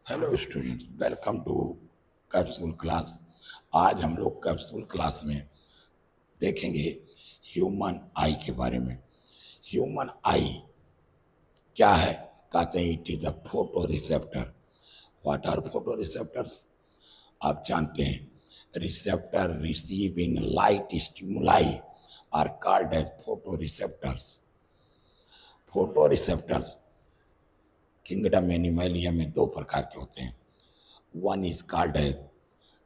Hello students, welcome to capsule class. आज हम लोग कैप्सूल क्लास में देखेंगे ह्यूमन आई के बारे में। ह्यूमन आई क्या है? कहते हैं it is a photo receptor. What are photo receptors? आप जानते हैं receptor receiving light stimuli are called as photo receptors. Photo receptors kingdom animalia में दो प्रकार के होते हैं। One is called as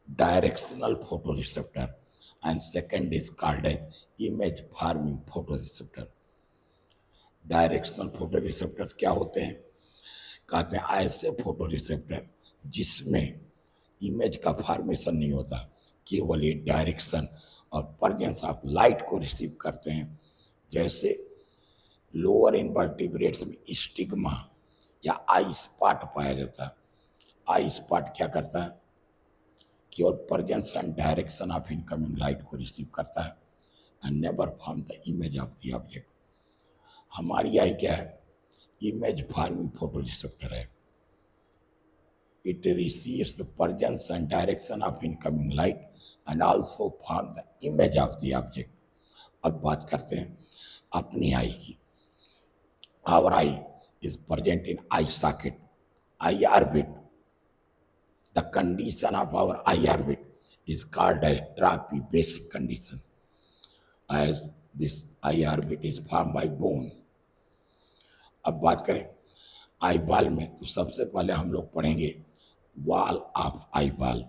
directional photoreceptor and second is called as image forming photoreceptor। Directional photoreceptors क्या होते हैं? कहते हैं ऐसे फोटोरिसेप्टर जिसमें इमेज का फॉर्मेशन नहीं होता, केवल ये डायरेक्शन और प्रेजेंस ऑफ लाइट को रिसीव करते हैं। जैसे लोअर इनवर्टिब्रेट्स में स्टिग्मा या आई स्पॉट पाया जाता है। आई स्पॉट क्या करता है? केवल presence and direction of incoming light को रिसीव करता है and never form the image of the object. हमारी आई क्या है? इमेज फॉर्मिंग फोटो रिसेप्टर है। It receives the presence and direction of incoming light and also form the image of the object. अब बात करते हैं अपनी आई की। Our eye is present in eye socket, eye orbit. The condition of our eye orbit is called as trapezius condition, as this eye orbit is formed by bone। अब बात करें eye ball में, तो सबसे पहले हम लोग पढ़ेंगे wall of eye ball.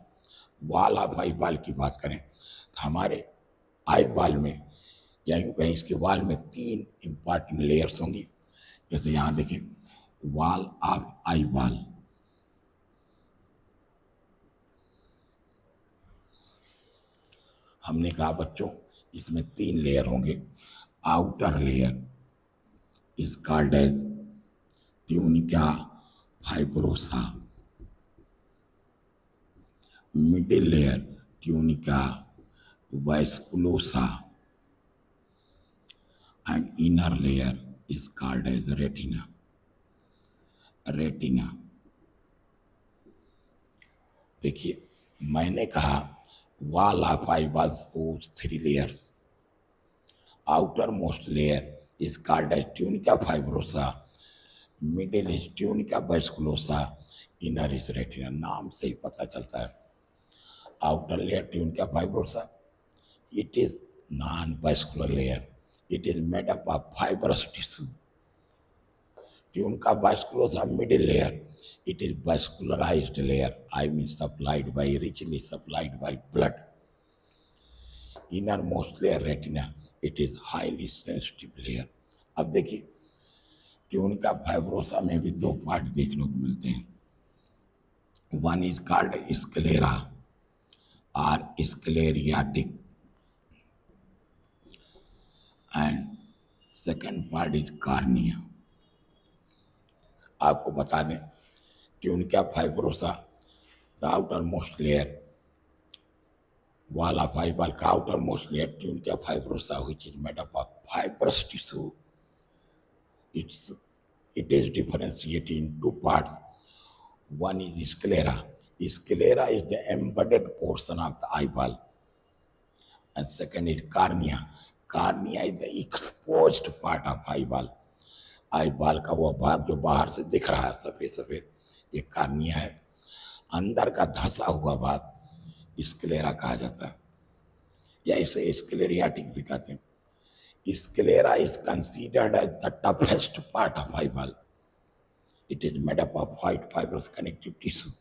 Wall of eye ball की बात करें तो हमारे आई बॉल में या यूँ कहीं इसके वॉल में तीन इंपॉर्टेंट लेयर्स होंगी। जैसे यहाँ देखें, वॉल ऑफ आई बॉल। हमने कहा बच्चों इसमें तीन लेयर होंगे। Outer layer is called as tunica fibrosa, middle layer tunica vasculosa and inner layer is called as retina. Retina देखिए, मैंने कहा wall of eyeballs shows three layers. Outermost layer is called as tunica fibrosa, middle is tunica vasculosa, inner is retina। नाम से ही पता चलता है। Outer layer tunica fibrosa, it is non-vascular layer. It is made up of fibrous tissue. Tunica vasculosa middle layer, it is vascularized layer, I mean supplied by, richly supplied by blood। Innermost layer retina, it is highly sensitive layer. अब देखिए tunica fibrosa में भी दो part देखने को मिलते हैं। One is called sclera और sclerotic and second part is cornea. आपको बता दें tunica fibrosa the outer most layer, wall of eyeball का outermost layer tunica fibrosa which is made up of fibrous tissue। It is differentiated in two parts। One is sclera। Sclera is the embedded portion of the eyeball, and second is cornea। Cornea is the exposed part of eyeball। eyeball का वो भाग जो बाहर से दिख रहा है सफेद सफेद, ये कार्निया है। अंदर का धंसा हुआ भाग स्क्लेरा कहा जाता है, या इसे स्क्लेरियाटिक भी कहते हैं। Sclera is considered as the toughest part of eyeball। It is made up of white fibrous connective tissue.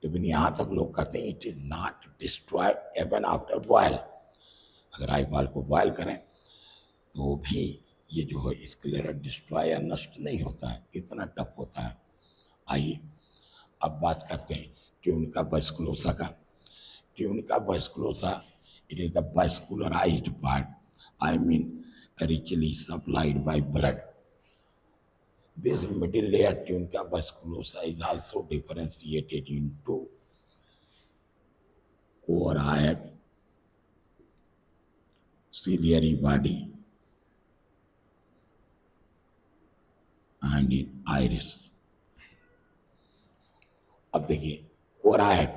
Even यहाँ तक लोग कहते हैं it is not destroyed even after boil. अगर eyeball को बॉयल करें तो भी ये जो है स्क्लेरा डिस्ट्रॉय या नष्ट नहीं होता है, इतना टफ होता है। आइए अब बात करते हैं ट्यूनिका वैस्कुलोसा का। Tunica vasculosa, it is the vascularized part, I mean richly supplied by blood। This middle layer tunica vasculosa is also differentiated into choroid, ciliary body and in iris। अब देखिए choroid,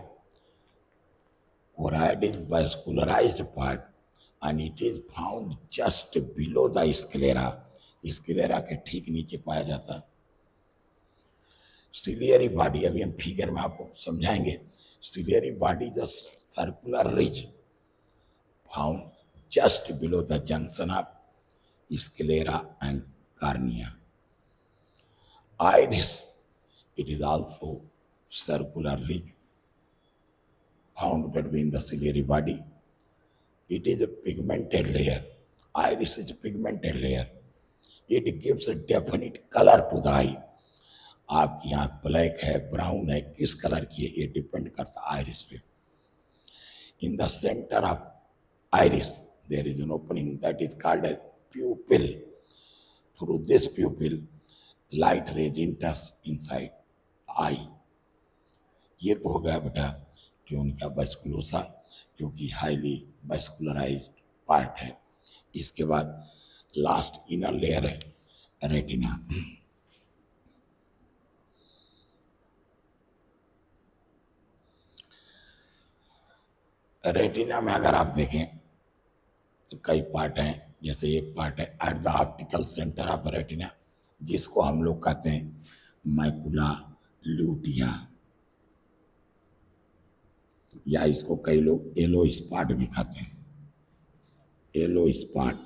choroid is vascularized part and it is found just below the sclera, sclera के ठीक नीचे पाया जाता है। Ciliary body, अभी हम फिगर में आपको समझाएंगे। Ciliary body the circular ridge found just below the junction of sclera and cornea. Iris, it is also circular ridge found between the ciliary body. It is a pigmented layer. Iris is a pigmented layer. It gives a definite color to the eye. आपकी आंख black है, brown है, किस colour की है ये depend करता है आइरिस पे। In the centre of iris there is an opening that is called as pupil. Through this pupil, light rays enters inside eye. ये तो हो गया बेटा ट्यूनिका वैस्कुलोसा, जो कि हाईली वैस्कुलराइज्ड पार्ट है। इसके बाद लास्ट इनर लेयर है रेटिना। रेटिना में अगर आप देखें तो कई पार्ट हैं, जैसे एक पार्ट है at the optical centre of retina, जिसको हम लोग कहते हैं मैकुला ल्यूटिया, या इसको कई लोग येलो स्पॉट भी कहते हैं। येलो स्पॉट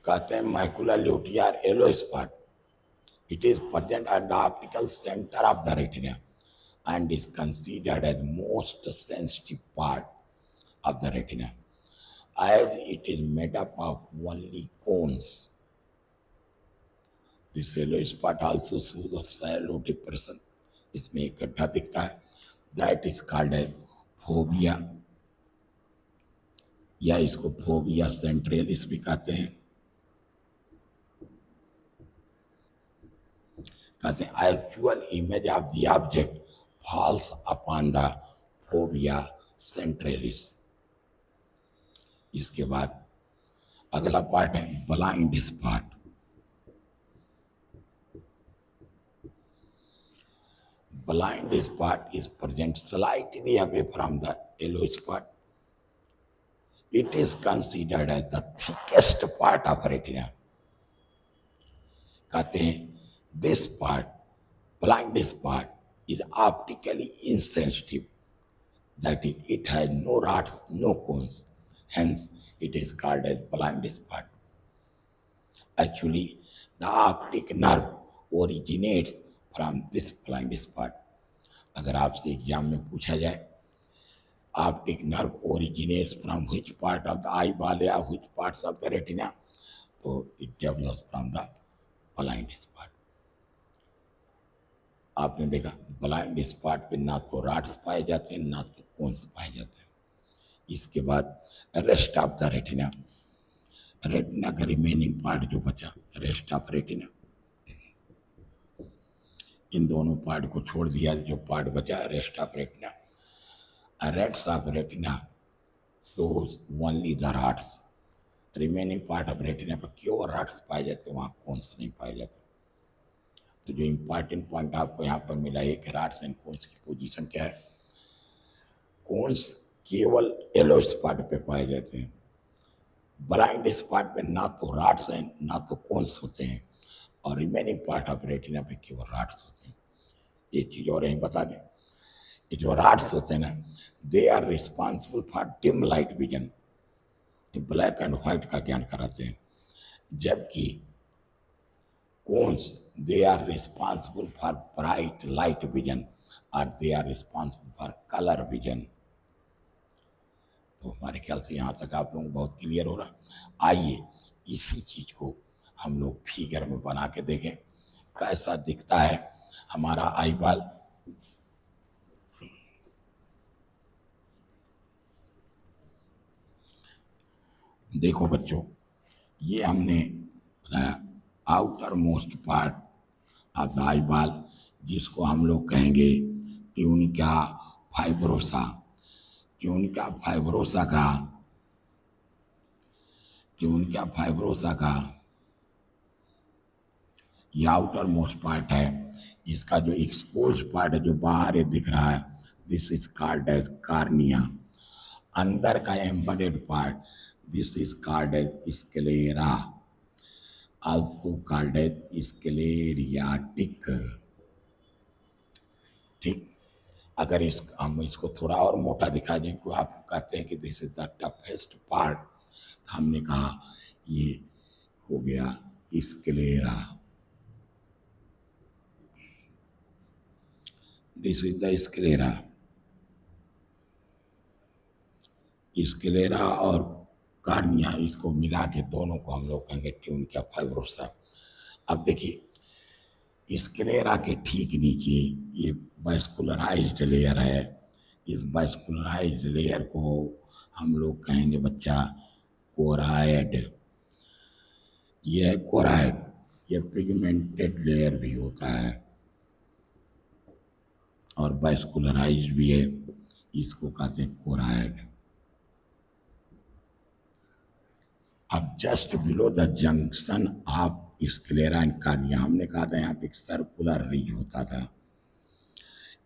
कहते हैं मैकुला ल्यूटिया और yellow spot. It is present at the optical centre of the retina and is considered as most sensitive part of the retina, as it is made up of only cones. This yellow spot also shows a shallow depression. इसमें एक गड्ढा दिखता है, that is called as fovea, या इसको phobia centralis भी कहते हैं। कहते हैं actual image of the object falls upon the fovea centralis. इसके बाद अगला पार्ट है blind spot. Blind spot is present slightly away from the yellow spot. It is considered as the thickest part of retina. कहते हैं this part, blind spot, is optically insensitive, that is, it has no rods, no cones, hence it is called as blind spot. Actually, the optic nerve originates from this blind spot. अगर आपसे exam में पूछा जाए optic nerve originates from which part of the eyeball या which parts of the retina, तो it develops from the blind spot. आपने देखा blind spot पे ना तो रॉड्स पाए जाते हैं ना तो कोन्स पाए जाते हैं। इसके बाद rest of the retina, retina का रिमेनिंग पार्ट जो बचा, रेस्ट ऑफ रेटिना, इन दोनों पार्ट को छोड़ दिया, जो पार्ट बचा rest of retina. Rest of retina shows only the rods. Remaining part of retina पर केवल रॉड्स पाए जाते हैं, वहाँ कोन्स नहीं पाए जाते। तो जो इम्पॉर्टेंट पॉइंट आपको यहाँ पर मिला है कि रॉड्स एंड कोन्स की पोजीशन क्या है। कोन्स केवल येलो स्पॉट पे पाए जाते हैं, ब्लाइंड स्पॉट पे ना तो रॉड्स हैं ना तो कोन्स होते हैं, और रिमेनिंग पार्ट ऑफ रेटिना पे केवल रॉड्स होते हैं। एक चीज और यहीं बता दें, ये जो रॉड्स होते हैं ना, they are responsible for dim light vision, black and white का ज्ञान कराते हैं, जबकि cones they are responsible for bright light vision or they are responsible for color vision. तो हमारे ख्याल से यहाँ तक आप लोगों को बहुत क्लियर हो रहा। आइए इसी चीज को हम लोग फिगर में बना के देखें कैसा दिखता है हमारा आई बॉल। देखो बच्चों, ये हमने बताया outer most part of the eye ball, जिसको हम लोग कहेंगे ट्यूनिका फाइब्रोसा। ट्यूनिका फाइब्रोसा का ये आउटर मोस्ट पार्ट है, इसका जो एक्सपोज पार्ट है जो बाहर ये दिख रहा है, this is called as cornea. अंदर का embedded part, this is called as sclera, also called as sclerotic. ठीक, अगर हम इसको थोड़ा और मोटा दिखा दें तो आप कहते हैं कि this is the toughest part, हमने कहा ये हो गया sclera, this is the sclera. Sclera और कार्निया, इसको मिला के दोनों को हम लोग कहेंगे ट्यूनिका फाइब्रोसा। अब देखिए स्क्लेरा के ठीक नीचे ये वास्कुलराइज्ड लेयर है, इस वास्कुलराइज्ड लेयर को हम लोग कहेंगे बच्चा कोराइड। ये है कोराइड, ये पिगमेंटेड लेयर भी होता है और वास्कुलराइज्ड भी है, इसको कहते हैं कोराइड। अब just below the junction of sclera and cornea, हमने कहा था यहाँ पे एक सर्कुलर रिज होता था,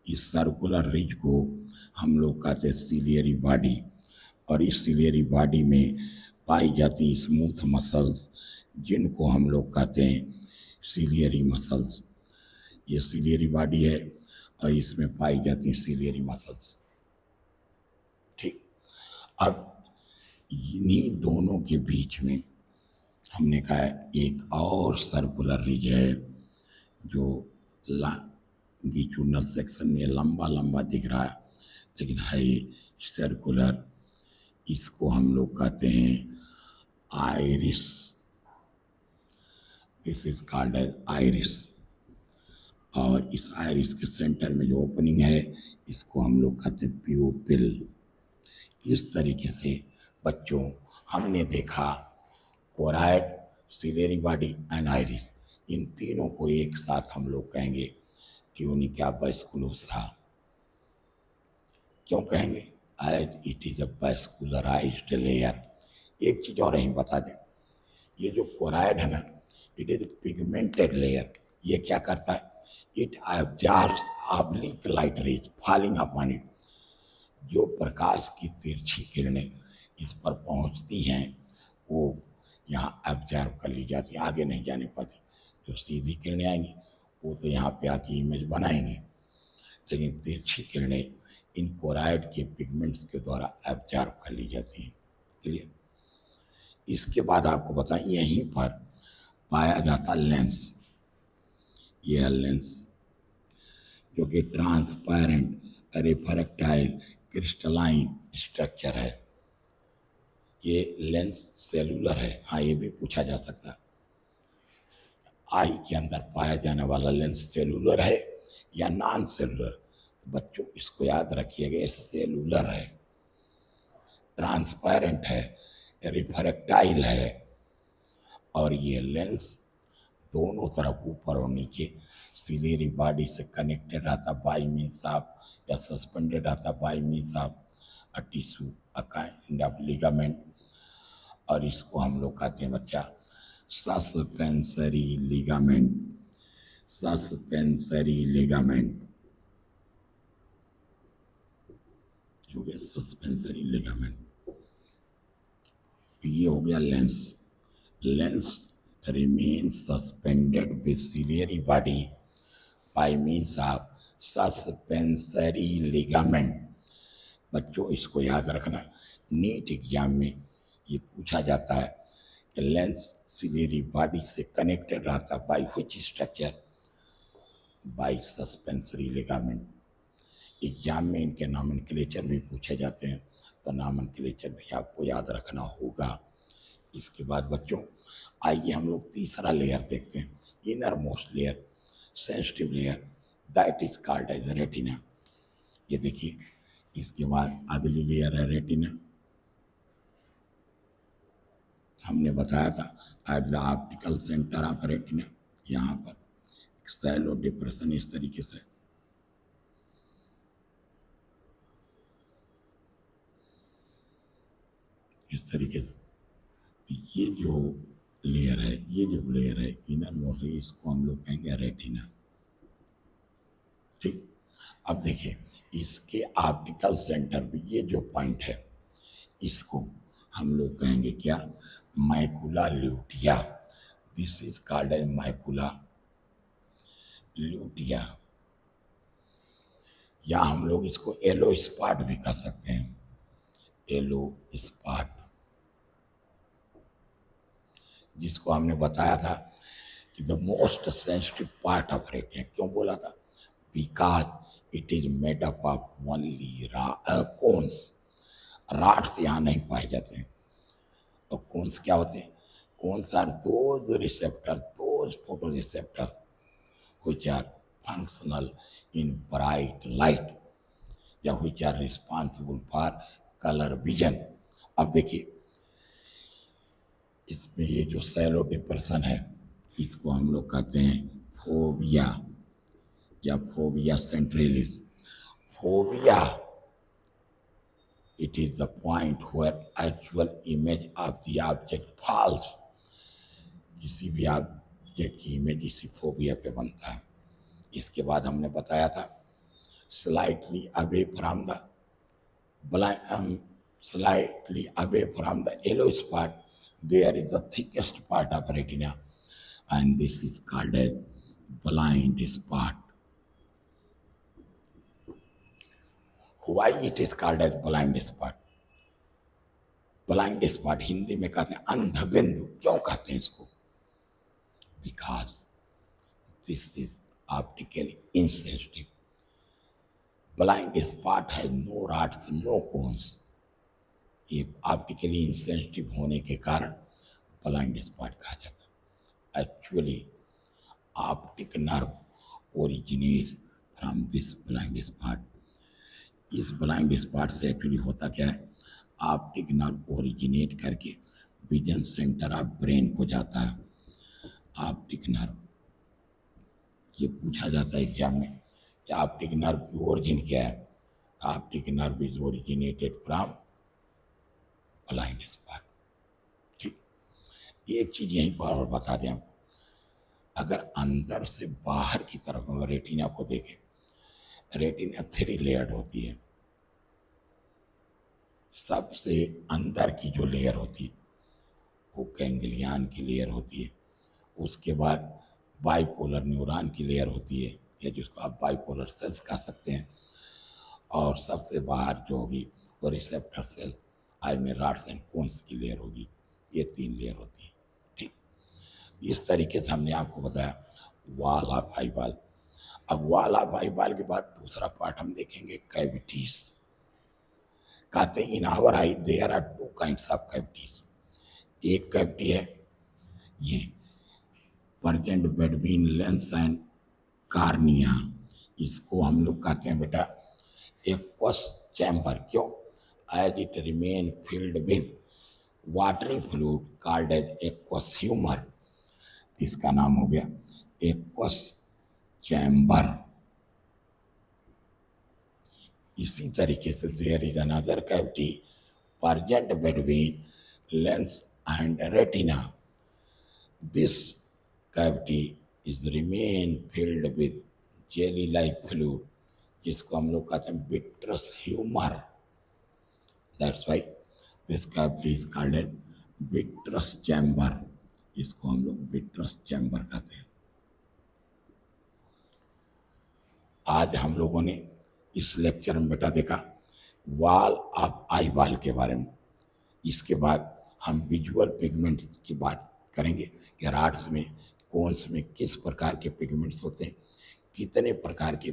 इस सर्कुलर रिज को हम लोग कहते हैं सिलियरी बॉडी, और इस सिलियरी बॉडी में पाई जाती स्मूथ मसल्स जिनको हम लोग कहते हैं सिलियरी मसल्स। ये सिलियरी बॉडी है और इसमें पाई जाती सिलियरी मसल्स। ठीक, अब इन्हीं दोनों के बीच में हमने कहा एक और सर्कुलर रिज है जो लॉन्गिट्यूडनल सेक्शन में लंबा लंबा दिख रहा है, लेकिन है सर्कुलर, इसको हम लोग कहते हैं iris, this is called as iris. और इस आइरिस के सेंटर में जो ओपनिंग है इसको हम लोग कहते हैं प्यूपिल। इस तरीके से बच्चों हमने देखा choroid, ciliary body and iris, इन तीनों को एक साथ हम लोग कहेंगे ट्यूनिका वास्कुलोसा। क्यों कहेंगे? As it is a vascularized layer. एक चीज और यहीं बता दें, ये जो कोराइड है ना, इट इज पिगमेंटेड लेयर। ये क्या करता है? It absorbs oblique light rays falling upon it. जो प्रकाश की तिरछी किरणें इस पर पहुंचती हैं वो यहाँ एब्जॉर्ब कर ली जाती हैं, आगे नहीं जाने पाती। जो सीधी किरणें आएंगी वो तो यहाँ पे आके इमेज बनाएंगी, लेकिन तिरछी किरणें इन कोराइड के पिगमेंट्स के द्वारा एब्जॉर्ब कर ली जाती हैं। क्लियर? इसके बाद आपको बताएं यहीं पर पाया जाता लेंस। ये है लेंस जो कि ट्रांसपेरेंट रिफ्रैक्टाइल क्रिस्टलाइन स्ट्रक्चर है। ये लेंस सेलुलर है, हाँ ये भी पूछा जा सकता है, आई के अंदर पाया जाने वाला लेंस सेलुलर है या नॉन सेलुलर। बच्चों इसको याद रखिएगा, ये सेलुलर है, ट्रांसपेरेंट है, रिफ्रैक्टाइल है, और ये लेंस दोनों तरफ ऊपर और नीचे सिलेरी बॉडी से कनेक्टेड रहता बाई मीन्स ऑफ, या सस्पेंडेड रहता by means of a tissue, a kind of ligament. और इसको हम लोग कहते हैं बच्चा सस्पेंसरी लिगामेंट, सस्पेंसरी लिगामेंट हो गया, सस्पेंसरी लिगामेंट। ये हो गया lens. Lens remains suspended with ciliary body by means of suspensory ligament। बच्चों इसको याद रखना, नीट एग्जाम में ये पूछा जाता है कि लेंस सिलेरी बॉडी से कनेक्टेड रहता by which structure? By suspensory ligament. Exam में इनके नॉमेनक्लेचर भी पूछे जाते हैं, तो नॉमेनक्लेचर भी आपको याद रखना होगा। इसके बाद बच्चों आइए हम लोग तीसरा लेयर देखते हैं, inner most layer, sensitive layer, that is called as retina. ये देखिए, इसके बाद अगली लेयर है रेटिना। हमने बताया था at the optical centre of retina, यहाँ पर सैलो डिप्रेशन इस तरीके से। इस तरीके से ये जो लेयर है, ये जो लेयर है इनर मोस्ट, इसको हम लोग कहेंगे रेटिना। ठीक, अब देखिए इसके ऑप्टिकल सेंटर पे ये जो पॉइंट है इसको हम लोग कहेंगे क्या, macula lutea. This is called as macula lutea, या हम लोग इसको येलो स्पॉट भी कह सकते हैं, येलो स्पॉट, जिसको हमने बताया था कि the most sensitive part of retina. क्यों बोला था, because it is made up of only cones. Rods यहाँ नहीं पाए जाते हैं। तो कोन्स क्या होते हैं, cones are those receptors, those photo receptors which are functional in bright light या which are responsible for color vision। अब देखिए इसमें ये जो सैलो डिप्रेशन है इसको हम लोग कहते हैं फोबिया या phobia centralis. Phobia, it is the point where actual image of the object falls। किसी भी ऑब्जेक्ट की इमेज इसी फोबिया पे बनता है। इसके बाद हमने बताया था slightly away from the blind, slightly away from the yellow spot, there is the thickest part of retina, and this is called as blind spot। Why it is called as blind spot? Blind spot Hindi में कहते हैं अंधबिंदु। क्यों कहते हैं इसको, because this is optically insensitive. Blind spot है no rods no cons. ये optically insensitive होने के कारण ब्लाइंड स्पॉट कहा जाता है। Actually optic nerve originate from this blind spot. इस ब्लाइंड स्पॉट से एक्चुअली होता क्या है, ऑप्टिक नर्व ओरिजिनेट करके विजन सेंटर ऑफ ब्रेन को जाता है। ऑप्टिक नर्व, ये पूछा जाता है एग्जाम में कि ऑप्टिक नर्व की ओरिजिन क्या है। Optic nerve is originated from blind spot. ठीक, एक चीज यहीं पर और बता दें आपको, अगर अंदर से बाहर की तरफ हम रेटिना को देखें, रेटिना 3 लेयर्ड होती है। सबसे अंदर की जो लेयर होती है वो गैंग्लियन की लेयर होती है। उसके बाद बाइपोलर न्यूरॉन की लेयर होती है, या जिसको आप बाइपोलर सेल्स कह सकते हैं। और सबसे बाहर जो होगी वो रिसेप्टर सेल्स, आई में रॉड्स एंड कोन्स की लेयर होगी। ये 3 लेयर होती है। ठीक, इस तरीके से हमने आपको बताया वॉल ऑफ आईबॉल। अब वॉल ऑफ आईबॉल के बाद दूसरा पार्ट हम देखेंगे कैविटीज। कहते हैं in our eye there are 2 kinds of cavities. एक कैविटी है ये present between lens and cornea, इसको हम लोग कहते हैं बेटा एक्वस चैम्बर। क्यों, as it remain filled with watery fluid called as aqueous humour. इसका नाम हो गया एक्वस चैम्बर। इसी तरीके से there is another cavity present between lens and retina. This cavity is remain filled with jelly like fluid, जिसको हम लोग कहते हैं vitreous humour. That's why this cavity is called as vitreous chamber. इसको हम लोग विट्रस चैम्बर कहते हैं। आज हम लोगों ने इस लेक्चर में बेटा देखा वॉल ऑफ आई बॉल के बारे में। इसके बाद हम विजुअल पिगमेंट्स की बात करेंगे कि रॉड्स में कोन्स में किस प्रकार के पिगमेंट्स होते हैं, कितने प्रकार के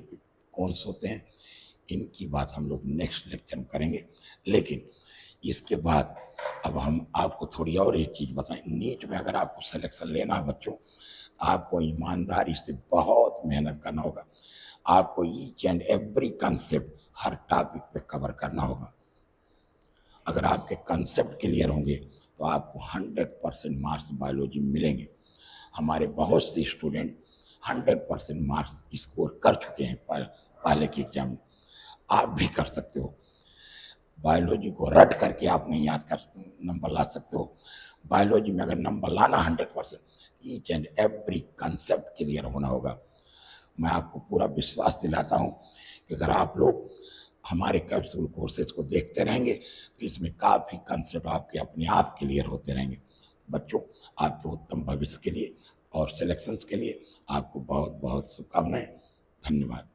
कोन्स होते हैं, इनकी बात हम लोग नेक्स्ट लेक्चर में करेंगे। लेकिन इसके बाद अब हम आपको थोड़ी और एक चीज़ बताएं। नीट में अगर आपको सिलेक्शन लेना है बच्चों, आपको ईमानदारी से बहुत मेहनत करना होगा। आपको each and every concept her topic पे कवर करना होगा। अगर आपके कंसेप्ट क्लियर होंगे तो आपको 100% मार्क्स बायोलॉजी में मिलेंगे। हमारे बहुत से स्टूडेंट 100% मार्क्स स्कोर कर चुके हैं पहले के एग्जाम में। आप भी कर सकते हो। बायोलॉजी को रट करके आप नहीं याद कर नंबर ला सकते हो। बायोलॉजी में अगर नंबर लाना 100%, each and every concept clear होना होगा। मैं आपको पूरा विश्वास दिलाता हूँ कि अगर आप लोग हमारे कैप्सूल कोर्सेज को देखते रहेंगे तो इसमें काफ़ी कंसेप्ट आपके अपने आप क्लियर होते रहेंगे। बच्चों, आपके उत्तम भविष्य के लिए और सिलेक्शंस के लिए आपको बहुत बहुत शुभकामनाएं। धन्यवाद।